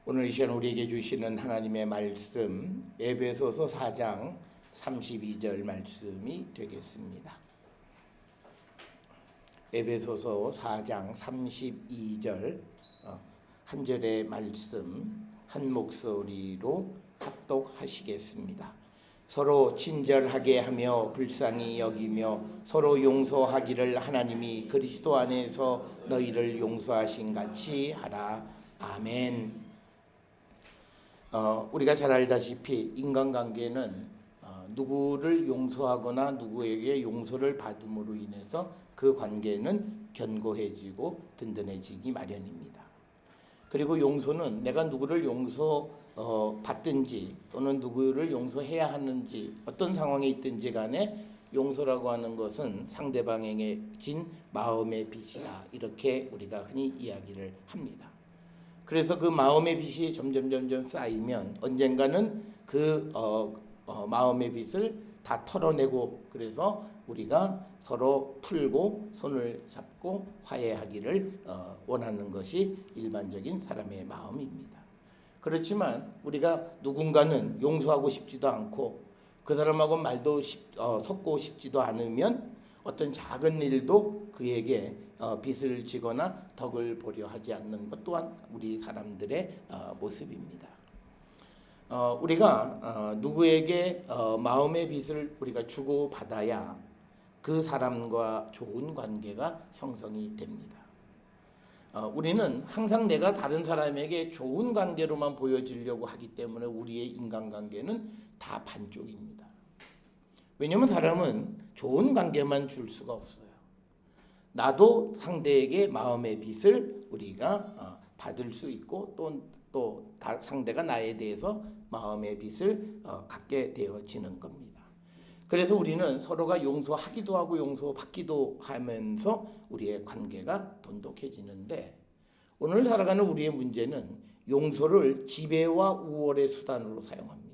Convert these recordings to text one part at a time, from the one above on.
오늘 이 시간 우리에게 주시는 하나님의 말씀 에베소서 4장 32절 말씀이 되겠습니다. 에베소서 4장 32절 한 절의 말씀 한 목소리로 합독하시겠습니다. 서로 친절하게 하며 불쌍히 여기며 서로 용서하기를 하나님이 그리스도 안에서 너희를 용서하신 같이 하라. 아멘. 우리가 잘 알다시피 인간관계는 누구를 용서하거나 누구에게 용서를 받음으로 인해서 그 관계는 견고해지고 든든해지기 마련입니다. 그리고 용서는 내가 누구를 받든지 또는 누구를 용서해야 하는지 어떤 상황에 있든지 간에 용서라고 하는 것은 상대방에게 진 마음의 빚이다, 이렇게 우리가 흔히 이야기를 합니다. 그래서 그 마음의 빚이 점점 쌓이면 언젠가는 그 마음의 빚을 다 털어내고, 그래서 우리가 서로 풀고 손을 잡고 화해하기를 원하는 것이 일반적인 사람의 마음입니다. 그렇지만 우리가 누군가는 용서하고 싶지도 않고 그 사람하고 말도 섞고 싶지도 않으면 어떤 작은 일도 그에게 빚을 지거나 덕을 보려 하지 않는 것 또한 우리 사람들의 모습입니다. 우리가 누구에게 마음의 빚을 우리가 주고 받아야 그 사람과 좋은 관계가 형성이 됩니다. 우리는 항상 내가 다른 사람에게 좋은 관계로만 보여지려고 하기 때문에 우리의 인간관계는 다 반쪽입니다. 왜냐하면 사람은 좋은 관계만 줄 수가 없어요. 나도 상대에게 마음의 빚을 우리가 받을 수 있고 또 상대가 나에 대해서 마음의 빚을 갖게 되어지는 겁니다. 그래서 우리는 서로가 용서하기도 하고 용서받기도 하면서 우리의 관계가 돈독해지는데, 오늘 살아가는 우리의 문제는 용서를 지배와 우월의 수단으로 사용합니다.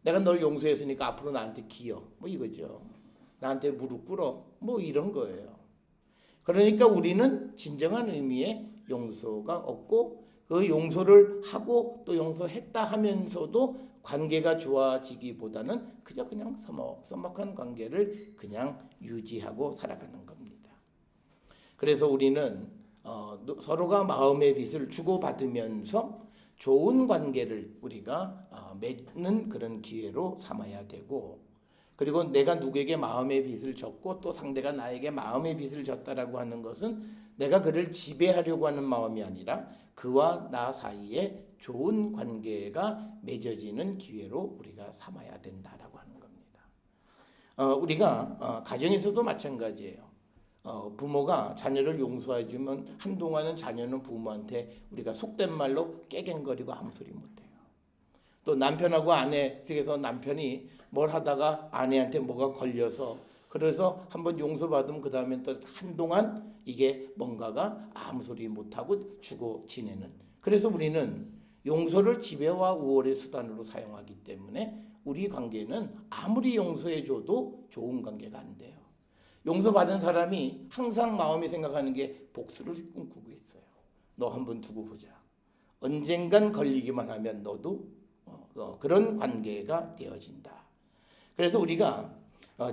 내가 널 용서했으니까 앞으로 나한테 기여, 뭐 이거죠. 나한테 무릎 꿇어, 뭐 이런 거예요. 그러니까 우리는 진정한 의미의 용서가 없고, 그 용서를 하고 또 용서했다 하면서도 관계가 좋아지기보다는 그저 그냥 서먹서먹한 관계를 그냥 유지하고 살아가는 겁니다. 그래서 우리는 서로가 마음의 빚을 주고받으면서 좋은 관계를 우리가 맺는 그런 기회로 삼아야 되고, 그리고 내가 누구에게 마음의 빚을 졌고 또 상대가 나에게 마음의 빚을 졌다라고 하는 것은 내가 그를 지배하려고 하는 마음이 아니라 그와 나 사이에 좋은 관계가 맺어지는 기회로 우리가 삼아야 된다라고 하는 겁니다. 우리가 가정에서도 마찬가지예요. 부모가 자녀를 용서해주면 한동안은 자녀는 부모한테 우리가 속된 말로 깨갱거리고 아무 소리 못해요. 또 남편하고 아내 쪽에서 남편이 뭘 하다가 아내한테 뭐가 걸려서 그래서 한번 용서받으면 그 다음에 또 한동안 이게 뭔가가 아무 소리 못하고 주고 지내는, 그래서 우리는 용서를 지배와 우월의 수단으로 사용하기 때문에 우리 관계는 아무리 용서해줘도 좋은 관계가 안 돼요. 용서받은 사람이 항상 마음이 생각하는 게 복수를 꿈꾸고 있어요. 너 한번 두고 보자. 언젠간 걸리기만 하면 너도 그런 관계가 되어진다. 그래서 우리가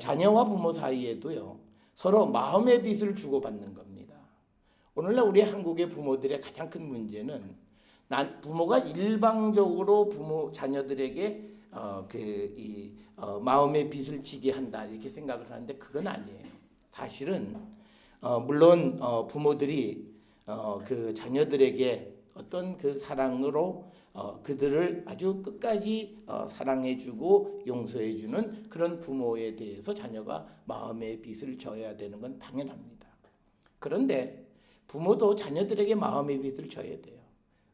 자녀와 부모 사이에도요, 서로 마음의 빚을 주고받는 겁니다. 오늘날 우리 한국의 부모들의 가장 큰 문제는 부모가 일방적으로 자녀들에게 마음의 빚을 지게 한다, 이렇게 생각을 하는데 그건 아니에요. 사실은 물론 부모들이 그 자녀들에게 어떤 그 사랑으로 그들을 아주 끝까지 사랑해주고 용서해주는 그런 부모에 대해서 자녀가 마음의 빚을 져야 되는 건 당연합니다. 그런데 부모도 자녀들에게 마음의 빚을 져야 돼요.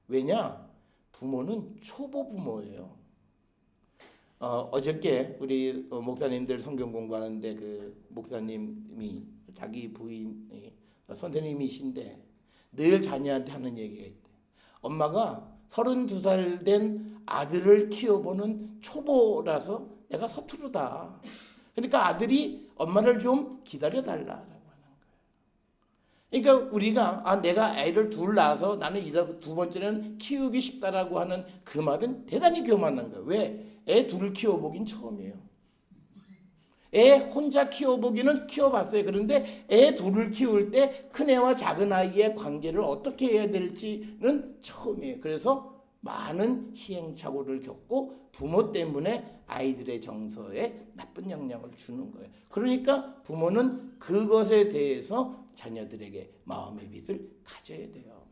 왜냐? 부모는 초보 부모예요. 어저께 우리 목사님들 성경 공부하는데 그 목사님이 자기 부인이 선생님이신데 늘 자녀한테 하는 얘기가 있대. 엄마가 32살 된 아들을 키워보는 초보라서 내가 서투르다. 그러니까 아들이 엄마를 좀 기다려달라고 하는 거예요. 그러니까 우리가 내가 애를 둘 낳아서 나는 이다 두 번째는 키우기 쉽다라고 하는 그 말은 대단히 교만한 거예요. 왜? 애 둘을 키워보긴 처음이에요. 애 혼자 키워보기는 키워봤어요. 그런데 애 둘을 키울 때 큰애와 작은아이의 관계를 어떻게 해야 될지는 처음이에요. 그래서 많은 시행착오를 겪고 부모 때문에 아이들의 정서에 나쁜 영향을 주는 거예요. 그러니까 부모는 그것에 대해서 자녀들에게 마음의 빛을 가져야 돼요.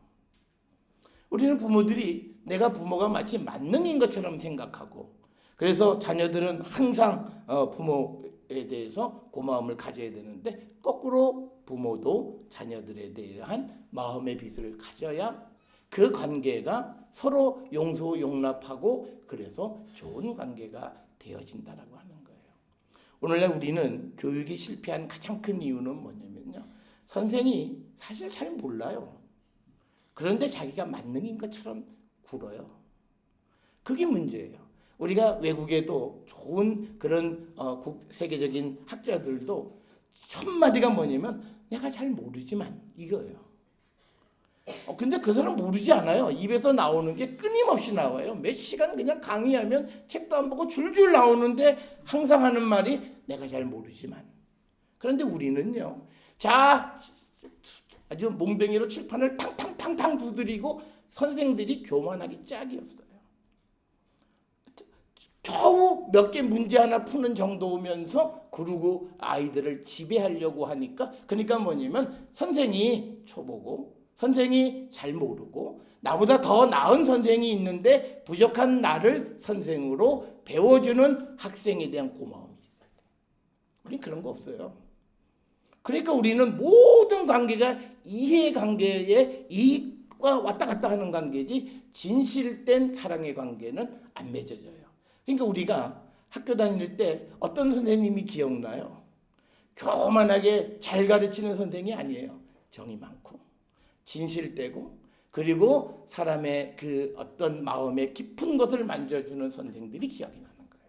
우리는 부모들이 내가 부모가 마치 만능인 것처럼 생각하고, 그래서 자녀들은 항상 부모에 대해서 고마움을 가져야 되는데, 거꾸로 부모도 자녀들에 대한 마음의 빛을 가져야 그 관계가 서로 용서 용납하고 그래서 좋은 관계가 되어진다라고 하는 거예요. 오늘날 우리는 교육이 실패한 가장 큰 이유는 뭐냐면요, 선생이 사실 잘 몰라요. 그런데 자기가 만능인 것처럼 굴어요. 그게 문제예요. 우리가 외국에도 좋은 그런 세계적인 학자들도 첫 마디가 뭐냐면 내가 잘 모르지만 이거예요. 근데 그 사람 모르지 않아요. 입에서 나오는 게 끊임없이 나와요. 몇 시간 그냥 강의하면 책도 안 보고 줄줄 나오는데 항상 하는 말이 내가 잘 모르지만. 그런데 우리는요, 자, 아주 몽둥이로 칠판을 탕탕탕탕 두드리고 선생들이 교만하기 짝이 없어요. 겨우 몇 개 문제 하나 푸는 정도면서 그러고 아이들을 지배하려고 하니까, 그러니까 뭐냐면 선생이 초보고 선생이 잘 모르고 나보다 더 나은 선생이 있는데 부족한 나를 선생으로 배워주는 학생에 대한 고마움이 있어야 돼. 우린 그런 거 없어요. 그러니까 우리는 모든 관계가 이해관계에 이익과 왔다 갔다 하는 관계지 진실된 사랑의 관계는 안 맺어져요. 그러니까 우리가 학교 다닐 때 어떤 선생님이 기억나요? 교만하게 잘 가르치는 선생이 아니에요. 정이 많고 진실되고 그리고 사람의 그 어떤 마음의 깊은 것을 만져주는 선생들이 기억이 나는 거예요.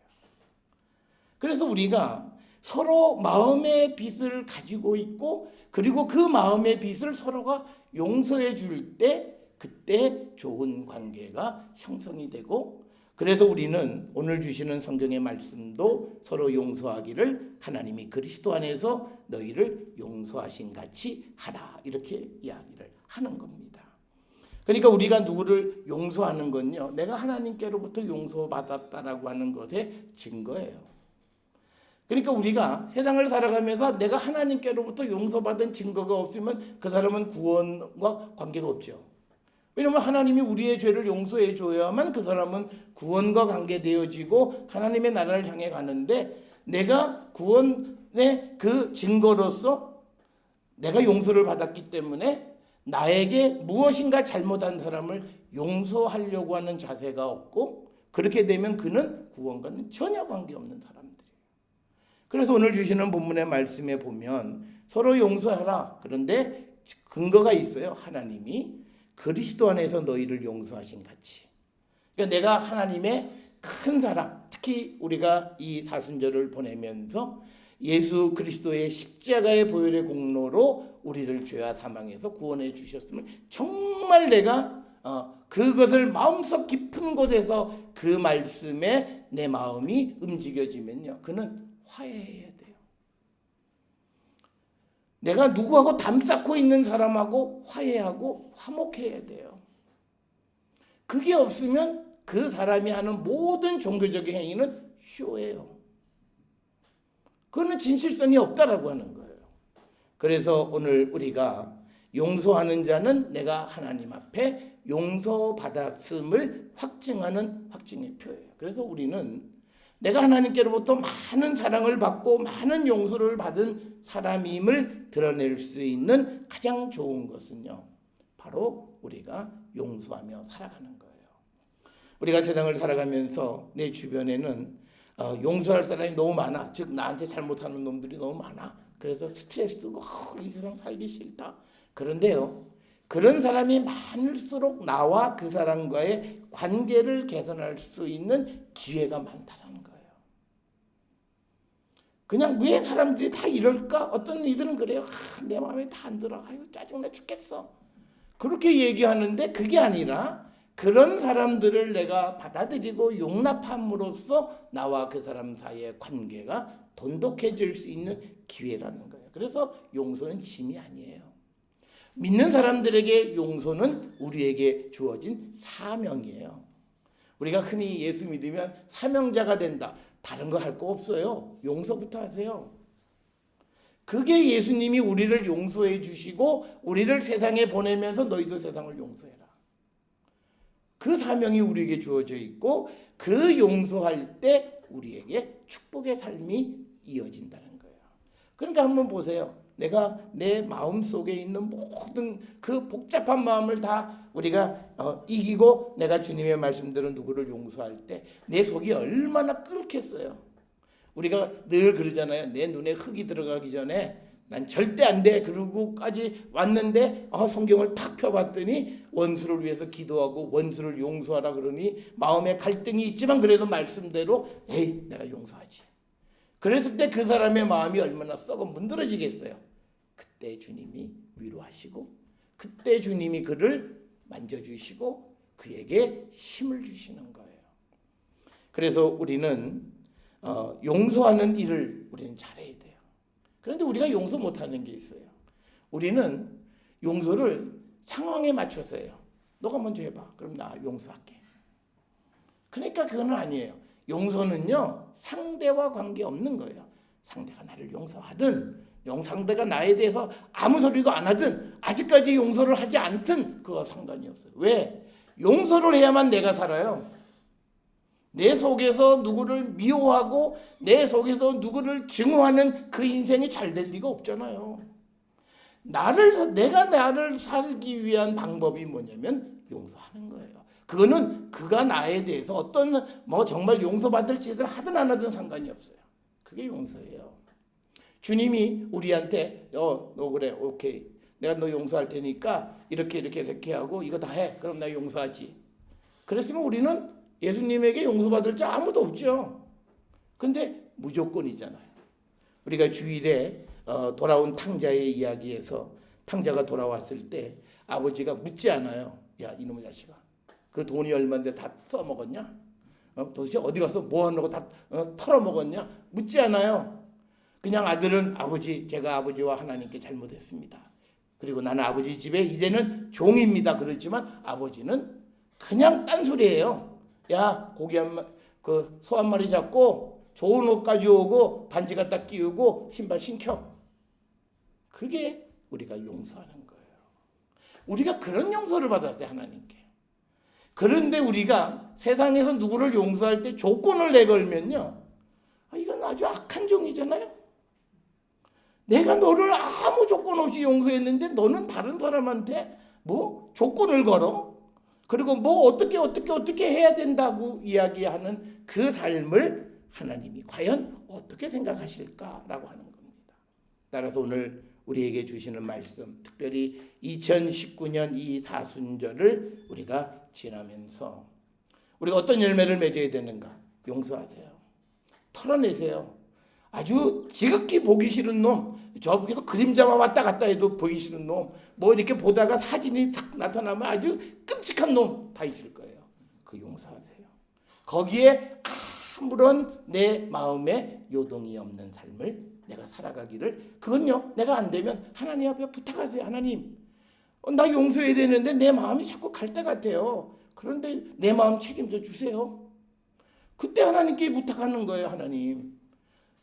그래서 우리가 서로 마음의 빛을 가지고 있고 그리고 그 마음의 빛을 서로가 용서해 줄 때 그때 좋은 관계가 형성이 되고, 그래서 우리는 오늘 주시는 성경의 말씀도 서로 용서하기를 하나님이 그리스도 안에서 너희를 용서하신 같이 하라, 이렇게 이야기를 하는 겁니다. 그러니까 우리가 누구를 용서하는 건요, 내가 하나님께로부터 용서받았다라고 하는 것의 증거예요. 그러니까 우리가 세상을 살아가면서 내가 하나님께로부터 용서받은 증거가 없으면 그 사람은 구원과 관계가 없죠. 왜냐하면 하나님이 우리의 죄를 용서해 줘야만 그 사람은 구원과 관계되어지고 하나님의 나라를 향해 가는데, 내가 구원의 그 증거로서 내가 용서를 받았기 때문에 나에게 무엇인가 잘못한 사람을 용서하려고 하는 자세가 없고, 그렇게 되면 그는 구원과는 전혀 관계없는 사람들이에요. 그래서 오늘 주시는 본문의 말씀에 보면 서로 용서하라. 그런데 근거가 있어요. 하나님이 그리스도 안에서 너희를 용서하신 같이. 그러니까 내가 하나님의 큰 사랑, 특히 우리가 이 사순절을 보내면서 예수 그리스도의 십자가의 보혈의 공로로 우리를 죄와 사망에서 구원해 주셨음을 정말 내가 그것을 마음속 깊은 곳에서 그 말씀에 내 마음이 움직여지면요, 그는 화해해야 돼요. 내가 누구하고 담 쌓고 있는 사람하고 화해하고 화목해야 돼요. 그게 없으면 그 사람이 하는 모든 종교적인 행위는 쇼예요. 그거는 진실성이 없다라고 하는 거예요. 그래서 오늘 우리가 용서하는 자는 내가 하나님 앞에 용서받았음을 확증하는 확증의 표예요. 그래서 우리는 내가 하나님께로부터 많은 사랑을 받고 많은 용서를 받은 사람임을 드러낼 수 있는 가장 좋은 것은요, 바로 우리가 용서하며 살아가는 거예요. 우리가 세상을 살아가면서 내 주변에는 용서할 사람이 너무 많아. 즉 나한테 잘못하는 놈들이 너무 많아. 그래서 스트레스고 이 세상 살기 싫다. 그런데요, 그런 사람이 많을수록 나와 그 사람과의 관계를 개선할 수 있는 기회가 많다라는 거예요. 그냥 왜 사람들이 다 이럴까? 어떤 이들은 그래요. 내 마음에 다 안 들어. 아유 짜증나 죽겠어. 그렇게 얘기하는데 그게 아니라 그런 사람들을 내가 받아들이고 용납함으로써 나와 그 사람 사이의 관계가 돈독해질 수 있는 기회라는 거예요. 그래서 용서는 짐이 아니에요. 믿는 사람들에게 용서는 우리에게 주어진 사명이에요. 우리가 흔히 예수 믿으면 사명자가 된다. 다른 거 할 거 없어요. 용서부터 하세요. 그게 예수님이 우리를 용서해 주시고 우리를 세상에 보내면서 너희도 세상을 용서해라. 그 사명이 우리에게 주어져 있고 그 용서할 때 우리에게 축복의 삶이 이어진다는 거예요. 그러니까 한번 보세요. 내가 내 마음속에 있는 모든 그 복잡한 마음을 다 우리가 이기고 내가 주님의 말씀대로 누구를 용서할 때 내 속이 얼마나 끓겠어요. 우리가 늘 그러잖아요. 내 눈에 흙이 들어가기 전에 난 절대 안 돼. 그러고까지 왔는데 성경을 탁 펴봤더니 원수를 위해서 기도하고 원수를 용서하라 그러니 마음에 갈등이 있지만 그래도 말씀대로 에이 내가 용서하지. 그랬을 때 그 사람의 마음이 얼마나 썩어 문드러지겠어요. 그때 주님이 위로하시고 그때 주님이 그를 만져주시고 그에게 힘을 주시는 거예요. 그래서 우리는 용서하는 일을 우리는 잘해야 돼요. 그런데 우리가 용서 못하는 게 있어요. 우리는 용서를 상황에 맞춰서 해요. 너가 먼저 해봐. 그럼 나 용서할게. 그러니까 그건 아니에요. 용서는요 상대와 관계없는 거예요. 상대가 나를 용서하든 상대가 나에 대해서 아무 소리도 안 하든 아직까지 용서를 하지 않든 그거 상관이 없어요. 왜? 용서를 해야만 내가 살아요. 내 속에서 누구를 미워하고 내 속에서 누구를 증오하는 그 인생이 잘 될 리가 없잖아요. 내가 나를 살기 위한 방법이 뭐냐면 용서하는 거예요. 그거는 그가 나에 대해서 어떤 정말 용서받을 짓을 하든 안 하든 상관이 없어요. 그게 용서예요. 주님이 우리한테 너 그래 오케이 내가 너 용서할 테니까 이렇게 하고 이거 다 해. 그럼 나 용서하지. 그랬으면 우리는 예수님에게 용서받을 자 아무도 없죠. 근데 무조건이잖아요. 우리가 주일에 돌아온 탕자의 이야기에서 탕자가 돌아왔을 때 아버지가 묻지 않아요. 야 이놈의 자식아 그 돈이 얼마인데 다 써먹었냐? 도대체 어디 가서 뭐 하려고 다 털어먹었냐? 묻지 않아요. 그냥 아들은 아버지 제가 아버지와 하나님께 잘못했습니다. 그리고 나는 아버지 집에 이제는 종입니다. 그렇지만 아버지는 그냥 딴소리예요. 야 고기 소 한 마리 잡고 좋은 옷 가져오고 반지 갖다 끼우고 신발 신겨. 그게 우리가 용서하는 거예요. 우리가 그런 용서를 받았어요. 하나님께. 그런데 우리가 세상에서 누구를 용서할 때 조건을 내걸면요. 이건 아주 악한 종이잖아요. 내가 너를 아무 조건 없이 용서했는데 너는 다른 사람한테 조건을 걸어? 그리고 어떻게 해야 된다고 이야기하는 그 삶을 하나님이 과연 어떻게 생각하실까라고 하는 겁니다. 따라서 오늘 우리에게 주시는 말씀, 특별히 2019년 이 사순절을 우리가 지나면서 우리가 어떤 열매를 맺어야 되는가? 용서하세요. 털어내세요. 아주 지극히 보기 싫은 놈, 저기서 그림자만 왔다 갔다 해도 보기 싫은 놈, 이렇게 보다가 사진이 탁 나타나면 아주 끔찍한 놈 다 있을 거예요. 그 용서하세요. 거기에 아무런 내 마음에 요동이 없는 삶을 내가 살아가기를, 그건요 내가 안 되면 하나님 앞에 부탁하세요. 하나님 나 용서해야 되는데 내 마음이 자꾸 갈 때 같아요. 그런데 내 마음 책임져 주세요. 그때 하나님께 부탁하는 거예요. 하나님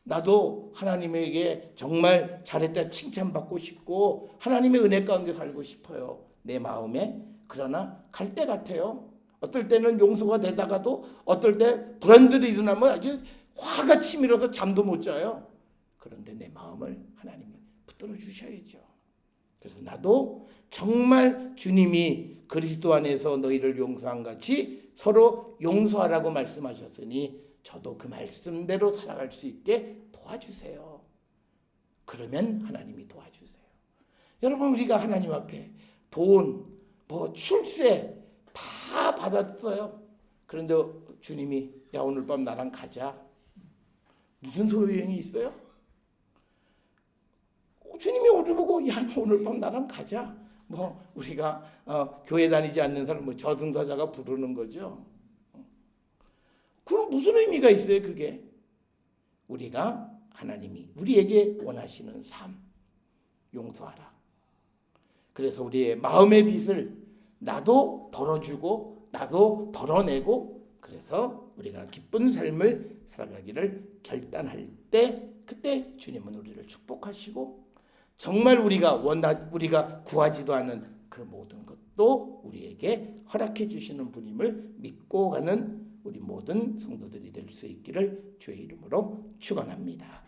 나도 하나님에게 정말 잘했다 칭찬받고 싶고 하나님의 은혜 가운데 살고 싶어요. 내 마음에. 그러나 갈 때 같아요. 어떨 때는 용서가 되다가도 어떨 때 불안들이 일어나면 아주 화가 치밀어서 잠도 못 자요. 그런데 내 마음을 하나님이 붙들어 주셔야죠. 그래서 나도 정말 주님이 그리스도 안에서 너희를 용서한 같이 서로 용서하라고 말씀하셨으니 저도 그 말씀대로 살아갈 수 있게 도와주세요. 그러면 하나님이 도와주세요. 여러분 우리가 하나님 앞에 돈, 출세 다 받았어요. 그런데 주님이 야 오늘 밤 나랑 가자. 무슨 소용이 있어요? 주님이 우리 보고 야 오늘 밤 나랑 가자. 뭐 우리가 교회 다니지 않는 사람 뭐 저승사자가 부르는 거죠. 그럼 무슨 의미가 있어요? 그게 우리가 하나님이 우리에게 원하시는 삶 용서하라. 그래서 우리의 마음의 빚을 나도 덜어주고 나도 덜어내고 그래서 우리가 기쁜 삶을 살아가기를 결단할 때 그때 주님은 우리를 축복하시고 정말 우리가 구하지도 않은 그 모든 것도 우리에게 허락해 주시는 분임을 믿고 가는 우리 모든 성도들이 될 수 있기를 주의 이름으로 축원합니다.